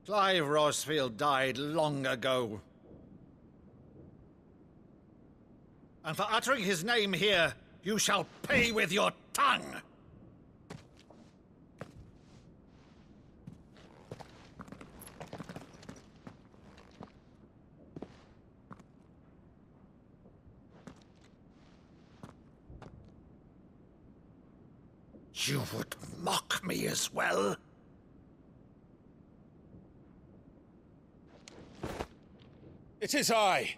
Clive Rosfield died long ago. And for uttering his name here, you shall pay with your tongue! You would mock me as well? It is I,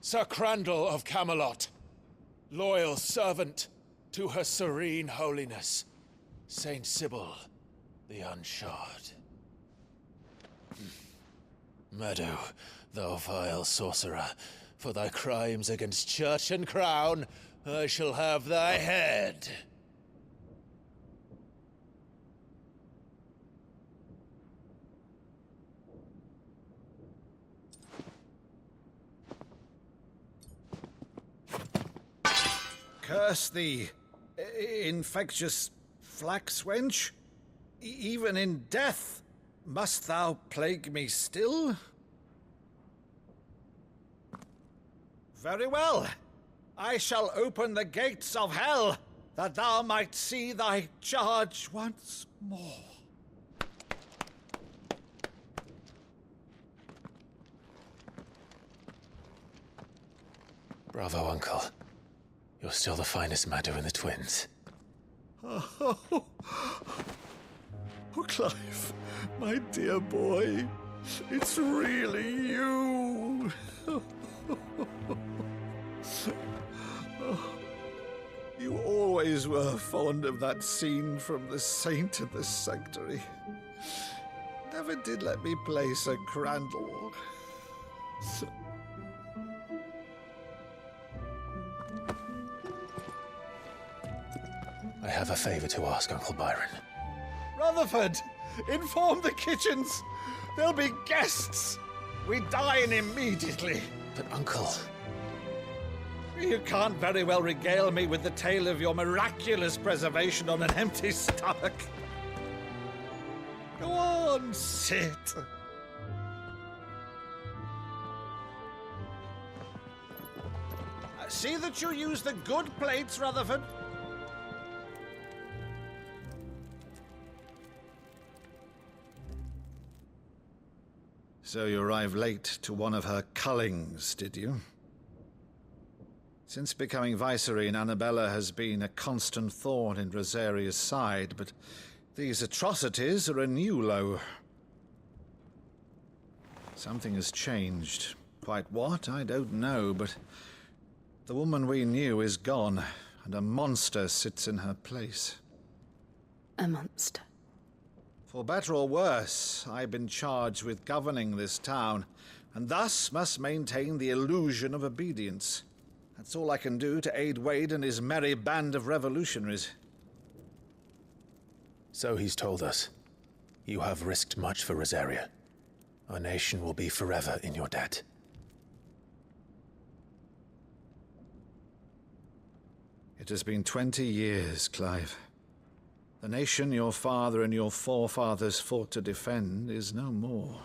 Sir Crandall of Camelot, loyal servant to Her Serene Holiness, Saint Sybil the Unshod. Meadow, thou vile sorcerer, for thy crimes against church and crown, I shall have thy head. Curse thee, infectious flax wench. Even in death, must thou plague me still? Very well. I shall open the gates of hell, that thou might see thy charge once more. Bravo, Uncle. You're still the finest Meadow in the twins. Oh, Clive, my dear boy, it's really you. You always were fond of that scene from The Saint in the Sanctuary. Never did let me play Sir Crandall. I have a favor to ask, Uncle Byron. Rutherford, inform the kitchens. There'll be guests. We dine immediately. But, Uncle... You can't very well regale me with the tale of your miraculous preservation on an empty stomach. Go on, sit. See that you use the good plates, Rutherford. So you arrived late to one of her cullings, did you? Since becoming Vicereine, Annabella has been a constant thorn in Rosaria's side, but these atrocities are a new low. Something has changed. Quite what, I don't know, but the woman we knew is gone, and a monster sits in her place. A monster? For better or worse, I've been charged with governing this town, and thus must maintain the illusion of obedience. That's all I can do to aid Wade and his merry band of revolutionaries. So he's told us. You have risked much for Rosaria. Our nation will be forever in your debt. It has been 20 years, Clive. The nation your father and your forefathers fought to defend is no more.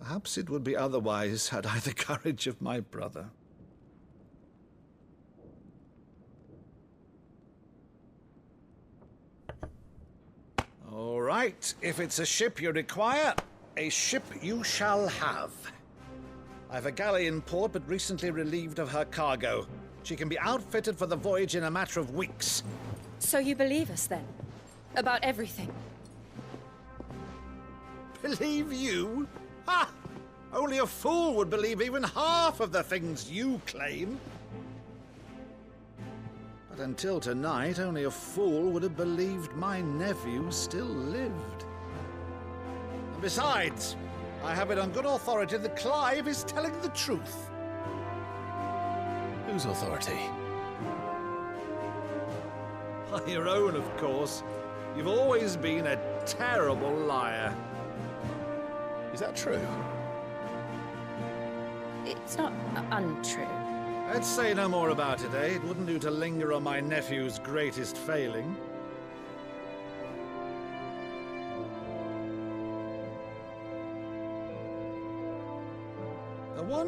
Perhaps it would be otherwise had I the courage of my brother. All right, if it's a ship you require, a ship you shall have. I've a galley in port, but recently relieved of her cargo. She can be outfitted for the voyage in a matter of weeks. So you believe us, then? About everything? Believe you? Ha! Only a fool would believe even half of the things you claim. But until tonight, only a fool would have believed my nephew still lived. And besides, I have it on good authority that Clive is telling the truth. Whose authority? By your own, of course. You've always been a terrible liar. Is that true? It's not untrue. Let's say no more about it, eh? It wouldn't do to linger on my nephew's greatest failing.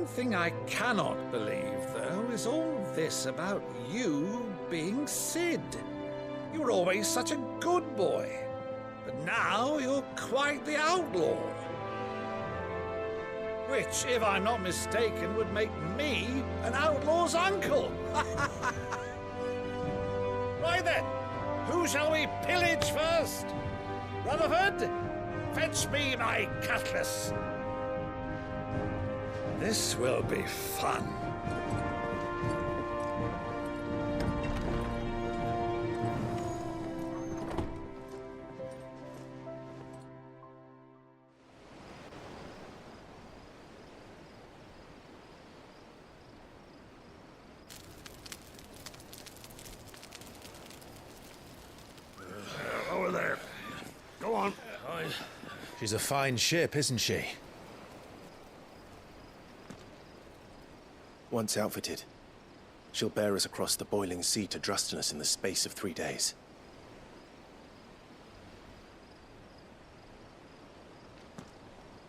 one thing I cannot believe, though, is all this about you being Sid. You were always such a good boy, but now you're quite the outlaw. Which, if I'm not mistaken, would make me an outlaw's uncle. Right then, who shall we pillage first? Rutherford, fetch me my cutlass. This will be fun. Over there. Go on. She's a fine ship, isn't she? Once outfitted, she'll bear us across the boiling sea to Drustinus in the space of 3 days.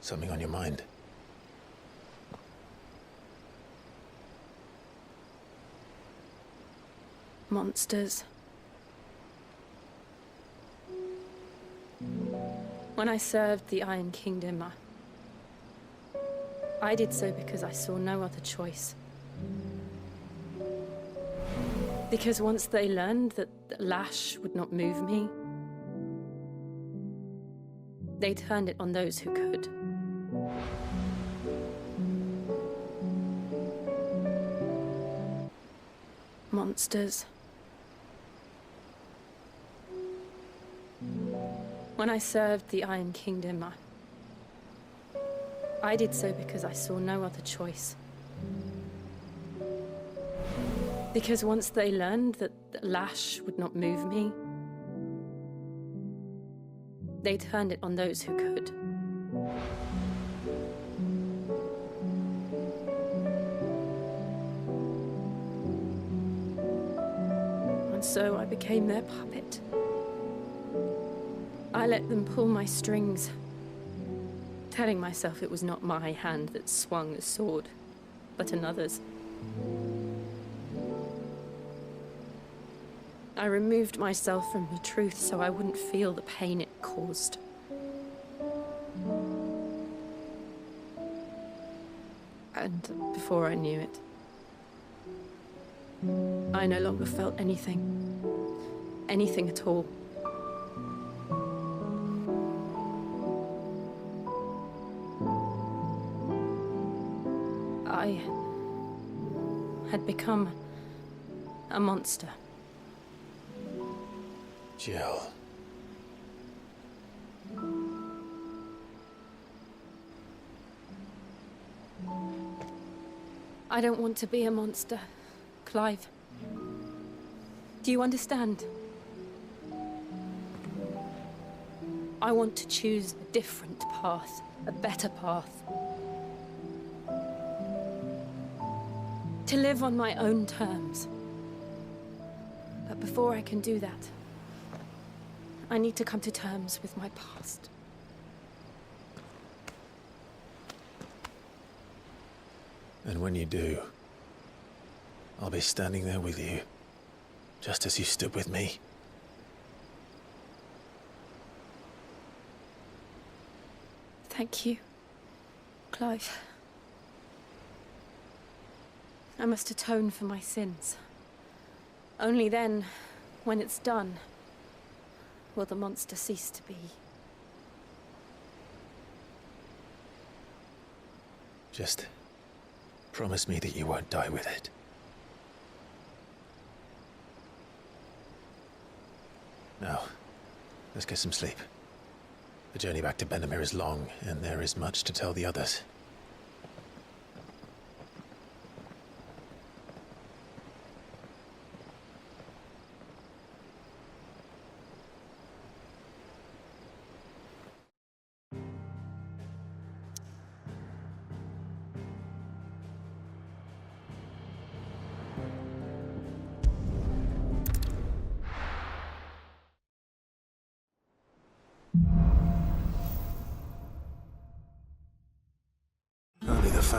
Something on your mind? Monsters. When I served the Iron Kingdom, I did so because I saw no other choice. Because once they learned that the lash would not move me, they turned it on those who could. Monsters. When I served the Iron Kingdom, I did so because I saw no other choice. Because once they learned that the lash would not move me, they turned it on those who could. And so I became their puppet. I let them pull my strings, telling myself it was not my hand that swung the sword, but another's. I removed myself from the truth so I wouldn't feel the pain it caused. And before I knew it, I no longer felt anything. Anything at all. I had become a monster. Jill. I don't want to be a monster, Clive. Do you understand? I want to choose a different path, a better path. To live on my own terms. But before I can do that, I need to come to terms with my past. And when you do, I'll be standing there with you, just as you stood with me. Thank you, Clive. I must atone for my sins. Only then, when it's done, will the monster cease to be. Just promise me that you won't die with it. Now, let's get some sleep. The journey back to Benamir is long, and there is much to tell the others.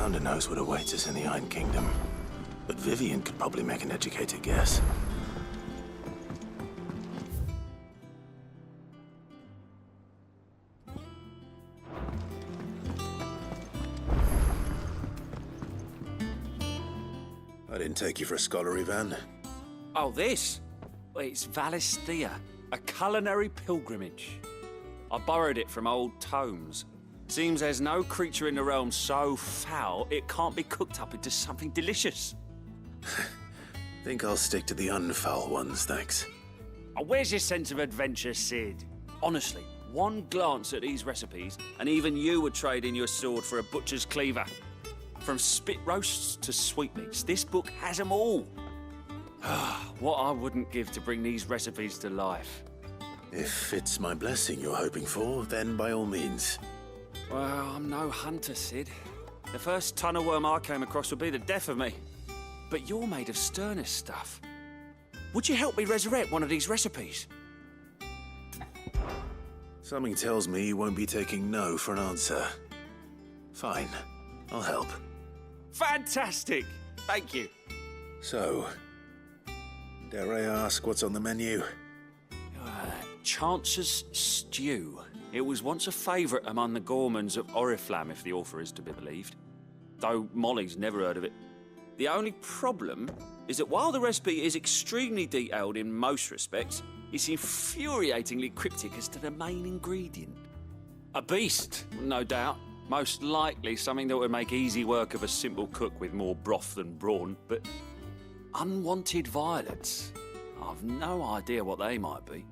founder knows what awaits us in the Iron Kingdom. But Vivian could probably make an educated guess. I didn't take you for a scholar, Ivan. Oh, this? Well, it's Valisthea, a culinary pilgrimage. I borrowed it from old tomes. Seems there's no creature in the realm so foul it can't be cooked up into something delicious. Think I'll stick to the unfoul ones, thanks. Oh, where's your sense of adventure, Sid? Honestly, one glance at these recipes, and even you would trade in your sword for a butcher's cleaver. From spit roasts to sweetmeats, this book has them all. What I wouldn't give to bring these recipes to life. If it's my blessing you're hoping for, then by all means. Well, I'm no hunter, Sid. The first tunnel worm I came across would be the death of me. But you're made of sterner stuff. Would you help me resurrect one of these recipes? Something tells me you won't be taking no for an answer. Fine, I'll help. Fantastic! Thank you. So, dare I ask what's on the menu? Chance's Stew. It was once a favourite among the gourmands of Oriflamme, if the author is to be believed. Though Molly's never heard of it. The only problem is that while the recipe is extremely detailed in most respects, it's infuriatingly cryptic as to the main ingredient. A beast, no doubt. Most likely something that would make easy work of a simple cook with more broth than brawn, but unwanted violets. I've no idea what they might be.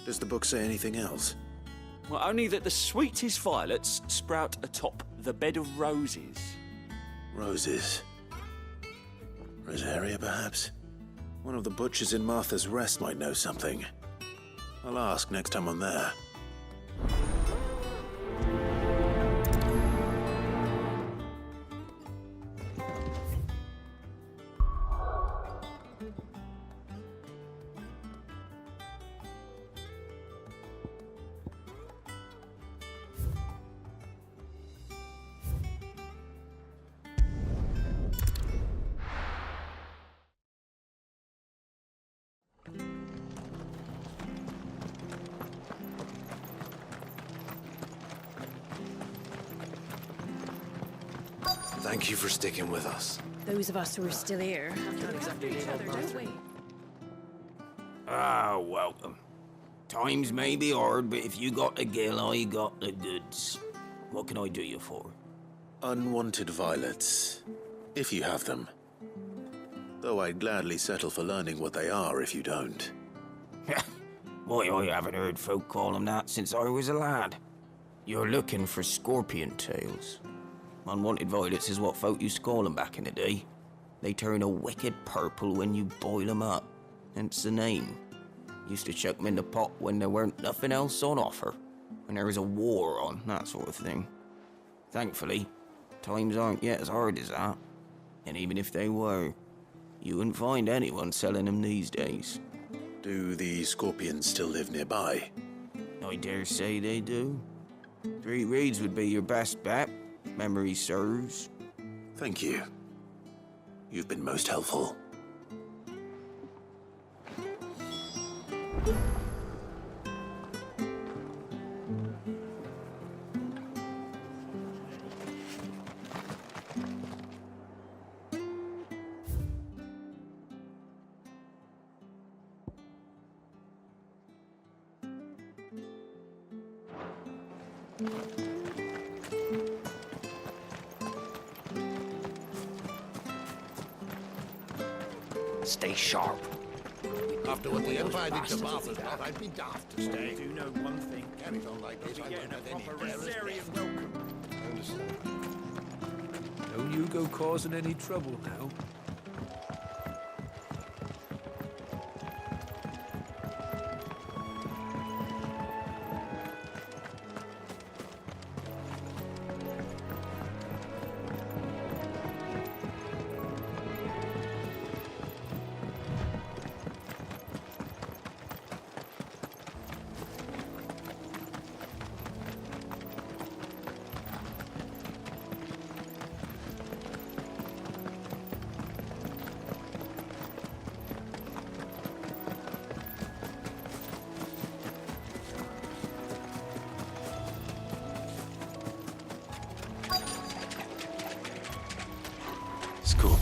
Does the book say anything else? Well, only that the sweetest violets sprout atop the bed of roses. Roses. Rosaria, perhaps? One of the butchers in Martha's Rest might know something. I'll ask next time I'm there. Thank you for sticking with us. Those of us who are still here can't exactly each other, don't we? Ah, welcome. Times may be hard, but if you got the gill, I got the goods. What can I do you for? Unwanted violets, if you have them. Though I'd gladly settle for learning what they are if you don't. Why, I haven't heard folk call them that since I was a lad. You're looking for scorpion tails. Unwanted violets is what folk used to call them back in the day. They turn a wicked purple when you boil them up, hence the name. Used to chuck them in the pot when there weren't nothing else on offer, when there was a war on, that sort of thing. Thankfully, times aren't yet as hard as that. And even if they were, you wouldn't find anyone selling them these days. Do the scorpions still live nearby? I dare say they do. 3 reeds would be your best bet. Memory serves. Thank you. You've been most helpful. Stay sharp. After what the Empire did to Martha's Lot, I'd be daft to stay. I do know one thing. Carries on like this, I won't have any Rosarian welcome. I understand. Don't you go causing any trouble now.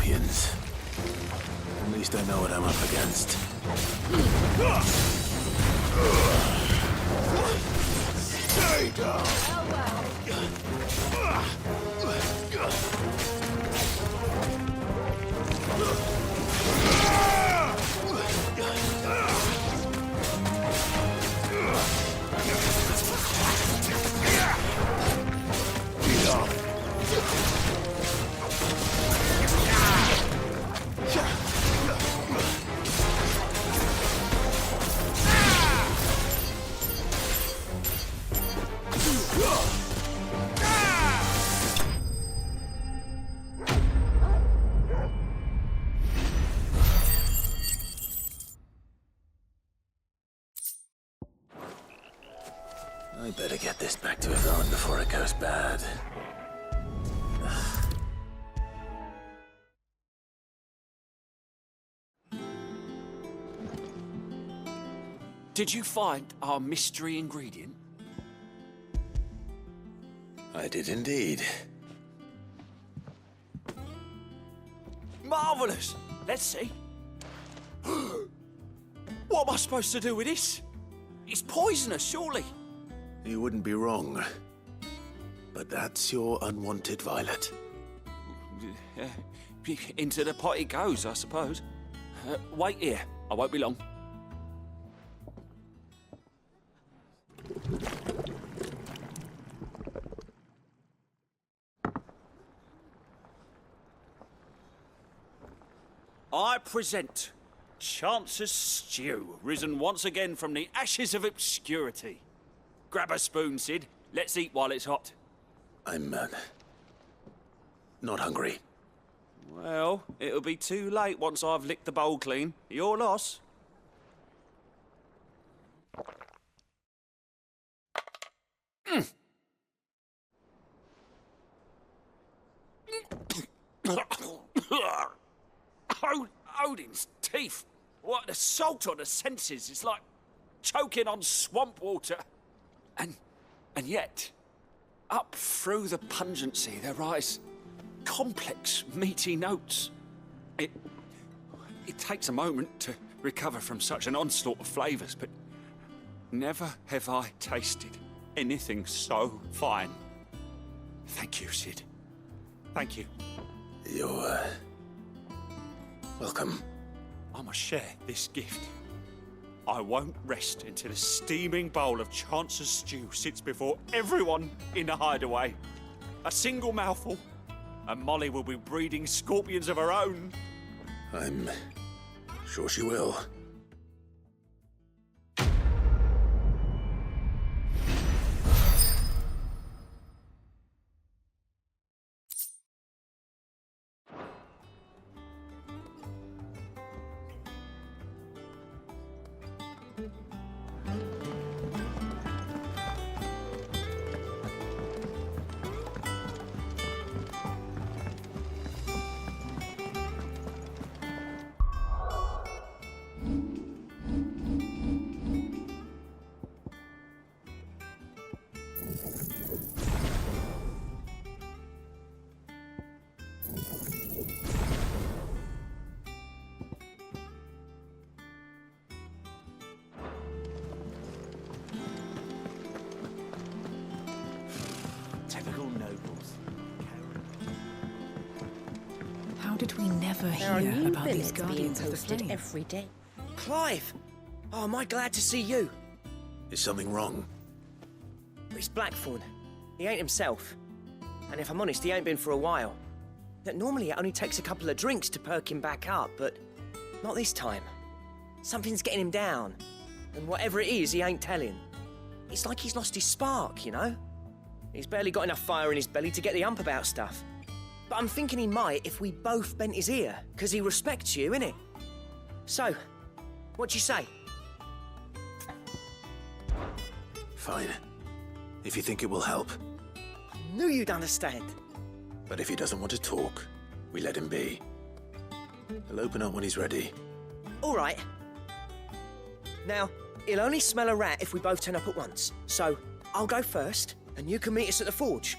scorpions. At least I know what I'm up against. Stay down! I better get this back to Eikon before it goes bad. Did you find our mystery ingredient? I did indeed. Marvellous! Let's see. What am I supposed to do with this? It's poisonous, surely. You wouldn't be wrong. But that's your unwanted violet. Into the pot it goes, I suppose. Wait here. I won't be long. I present Chance's stew, risen once again from the ashes of obscurity. Grab a spoon, Sid. Let's eat while it's hot. I'm, not hungry. Well, it'll be too late once I've licked the bowl clean. Your loss. Odin's teeth. What an assault on the senses. It's like choking on swamp water. And yet, up through the pungency, there rise complex, meaty notes. It takes a moment to recover from such an onslaught of flavours, but never have I tasted anything so fine. Thank you, Sid. Thank you. You're, welcome. I must share this gift. I won't rest until a steaming bowl of Chance's stew sits before everyone in the hideaway. A single mouthful, and Molly will be breeding scorpions of her own. I'm sure she will. Typical nobles. How did we never There are hear new about these billets being guardians of the posted flame? every day. Clive! Oh, am I glad to see you? Is something wrong? It's Blackthorn. He ain't himself. And if I'm honest, he ain't been for a while. That normally it only takes a couple of drinks to perk him back up, but not this time. Something's getting him down. And whatever it is, he ain't telling. It's like he's lost his spark, you know? He's barely got enough fire in his belly to get the ump about stuff. But I'm thinking he might if we both bent his ear, because he respects you, innit? So, what you say? Fine. If you think it will help. Knew you'd understand. But if he doesn't want to talk, we let him be. He'll open up when he's ready. All right. Now, he'll only smell a rat if we both turn up at once. So, I'll go first, and you can meet us at the forge.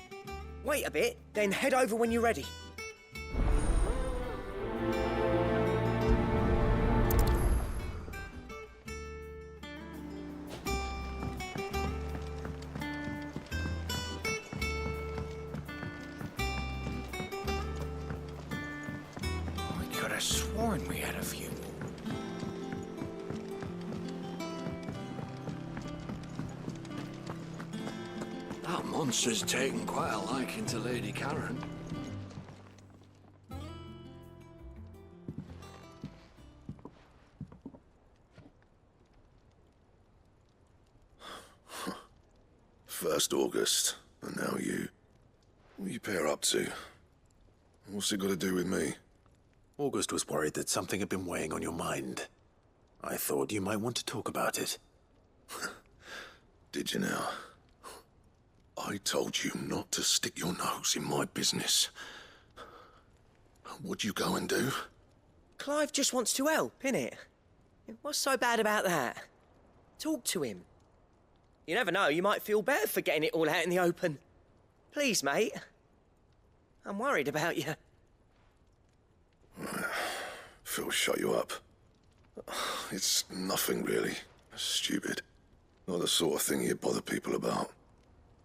Wait a bit, then head over when you're ready. sworn we had a few. That monster's taken quite a liking to Lady Karen. First August, and now you. What you pair up to? What's it got to do with me? August was worried that something had been weighing on your mind. I thought you might want to talk about it. Did you now? I told you not to stick your nose in my business. What'd you go and do? Clive just wants to help, innit? What's so bad about that? Talk to him. You never know, you might feel better for getting it all out in the open. Please, mate. I'm worried about you. Phil shut you up. It's nothing really. Stupid. Not the sort of thing you bother people about.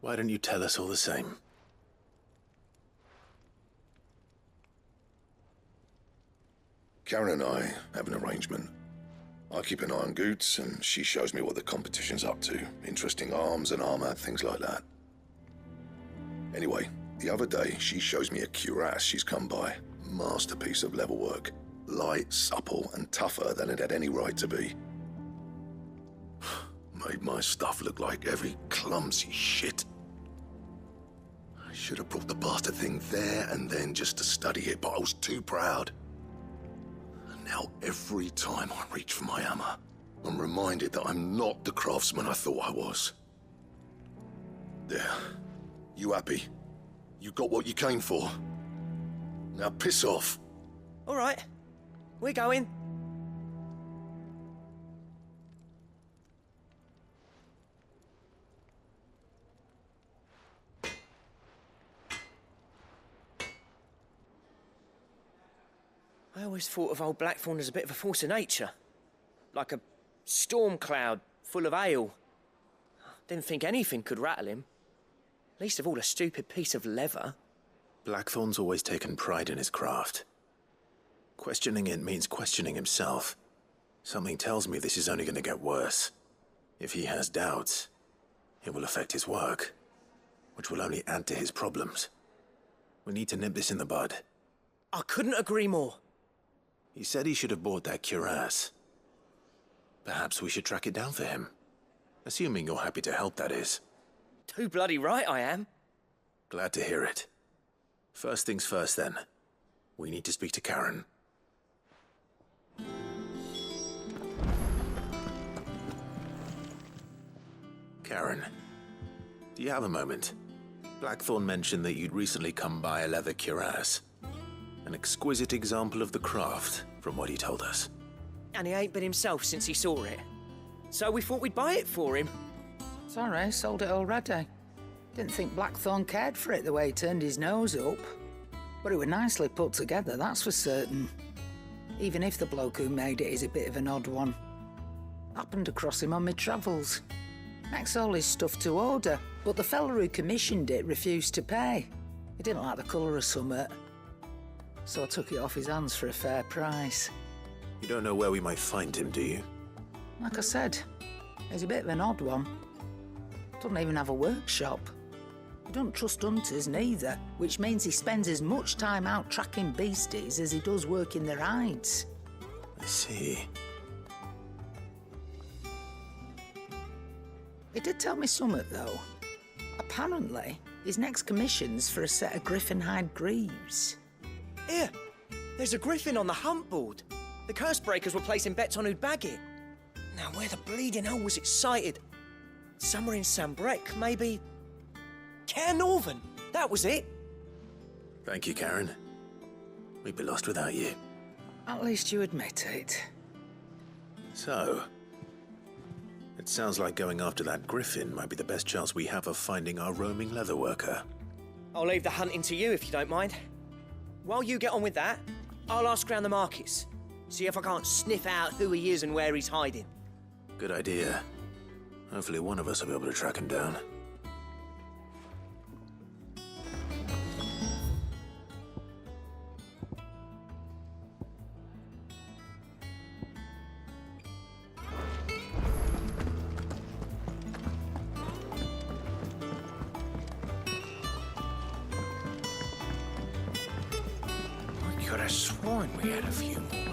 Why don't you tell us all the same? Karen and I have an arrangement. I keep an eye on Goots, and she shows me what the competition's up to. Interesting arms and armor, things like that. Anyway, the other day, she shows me a cuirass she's come by. Masterpiece of level work. Light, supple, and tougher than it had any right to be. Made my stuff look like every clumsy shit. I should have brought the bastard thing there and then just to study it, but I was too proud. And now every time I reach for my hammer, I'm reminded that I'm not the craftsman I thought I was. There. You happy? You got what you came for. Now piss off. All right. We're going. I always thought of old Blackthorn as a bit of a force of nature. Like a storm cloud full of ale. Didn't think anything could rattle him. Least of all a stupid piece of leather. Blackthorn's always taken pride in his craft. Questioning it means questioning himself. Something tells me this is only going to get worse. If he has doubts, it will affect his work, which will only add to his problems. We need to nip this in the bud. I couldn't agree more. He said he should have bought that cuirass. Perhaps we should track it down for him. Assuming you're happy to help, that is. Too bloody right I am. Glad to hear it. First things first, then. We need to speak to Karen. Karen, do you have a moment? Blackthorn mentioned that you'd recently come by a leather cuirass. An exquisite example of the craft, from what he told us. And he ain't been himself since he saw it. So we thought we'd buy it for him. Sorry, sold it already. Didn't think Blackthorn cared for it the way he turned his nose up. But it was nicely put together, that's for certain. Even if the bloke who made it is a bit of an odd one. Happened across him on my travels. Makes all his stuff to order, but the fella who commissioned it refused to pay. He didn't like the colour of summit. So I took it off his hands for a fair price. You don't know where we might find him, do you? Like I said, he's a bit of an odd one. Doesn't even have a workshop. He doesn't trust hunters neither, which means he spends as much time out tracking beasties as he does working their hides. I see. He did tell me something, though. Apparently, his next commission's for a set of griffin hide greaves. Here, there's a griffin on the hunt board. The curse breakers were placing bets on who'd bag it. Now, where the bleeding hell was it sighted? Somewhere in Sambrec, maybe... Care Northern, that was it. Thank you, Karen. We'd be lost without you. At least you admit it. So, it sounds like going after that griffin might be the best chance we have of finding our roaming leatherworker. I'll leave the hunting to you if you don't mind. While you get on with that, I'll ask around the markets. See if I can't sniff out who he is and where he's hiding. Good idea. Hopefully one of us will be able to track him down. have sworn we had a few more.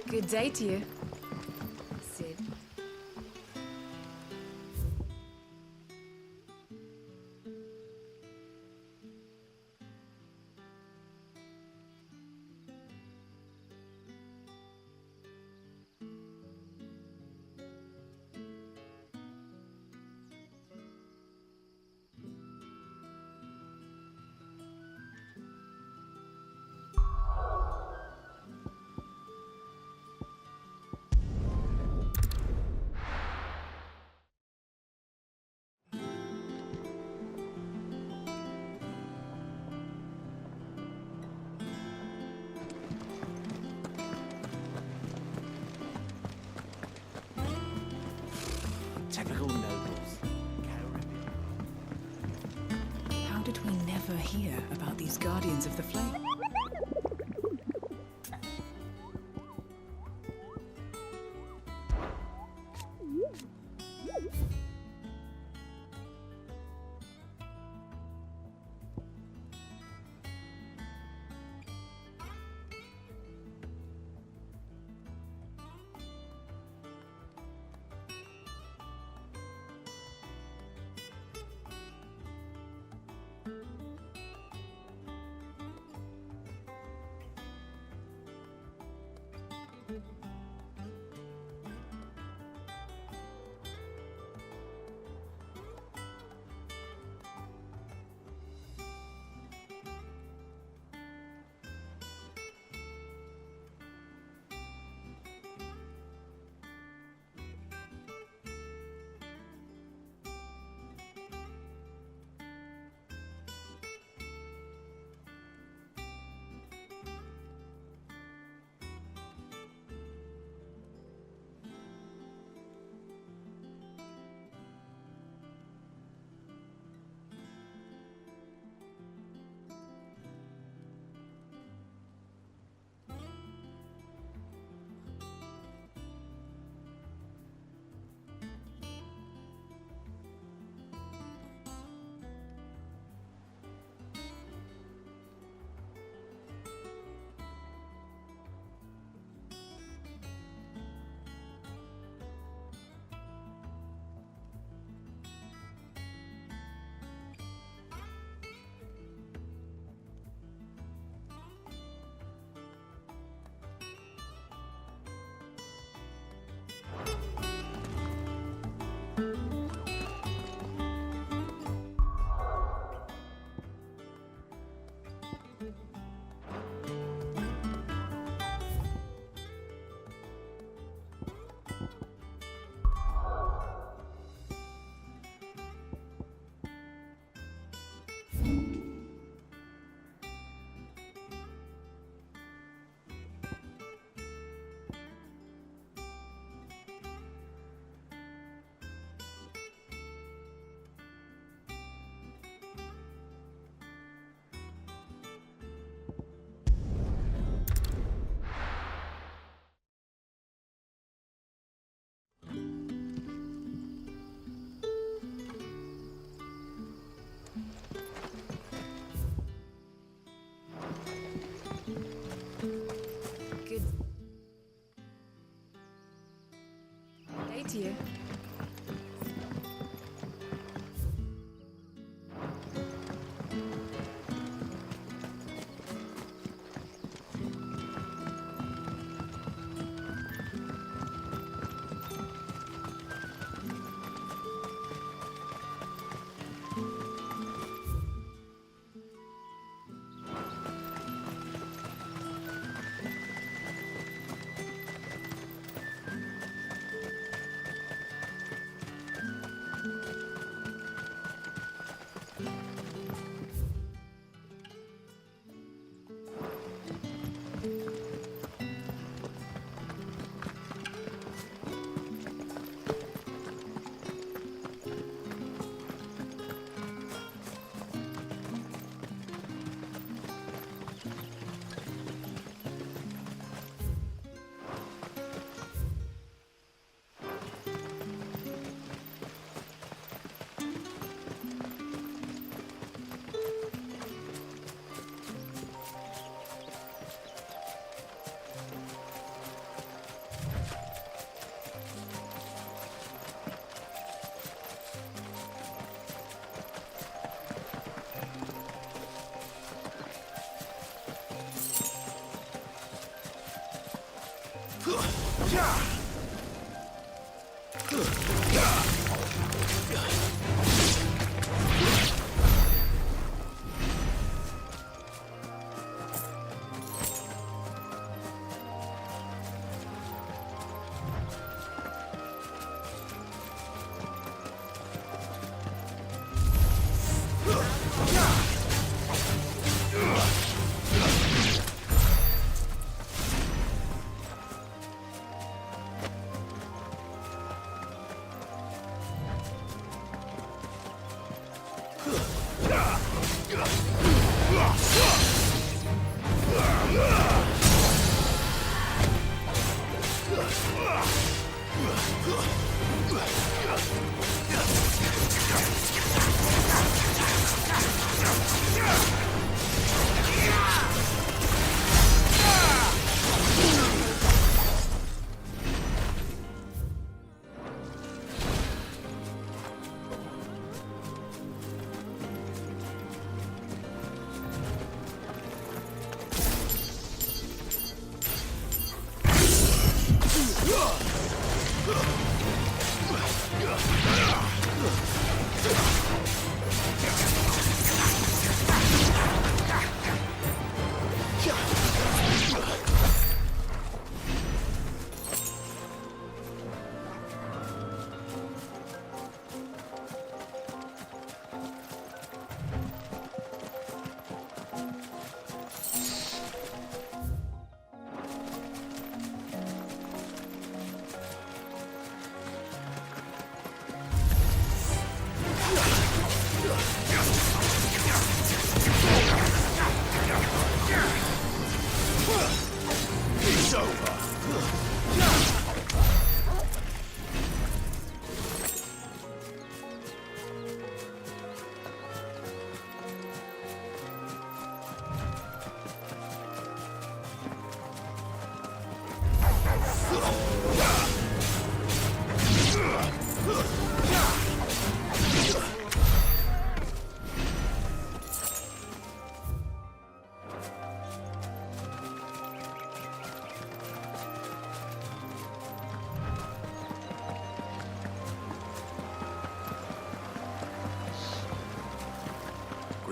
Good day to you, Sid. Typical nobles. How did we never hear about these Guardians of the Flame?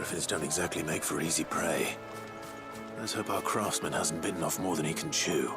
Griffins don't exactly make for easy prey. Let's hope our craftsman hasn't bitten off more than he can chew.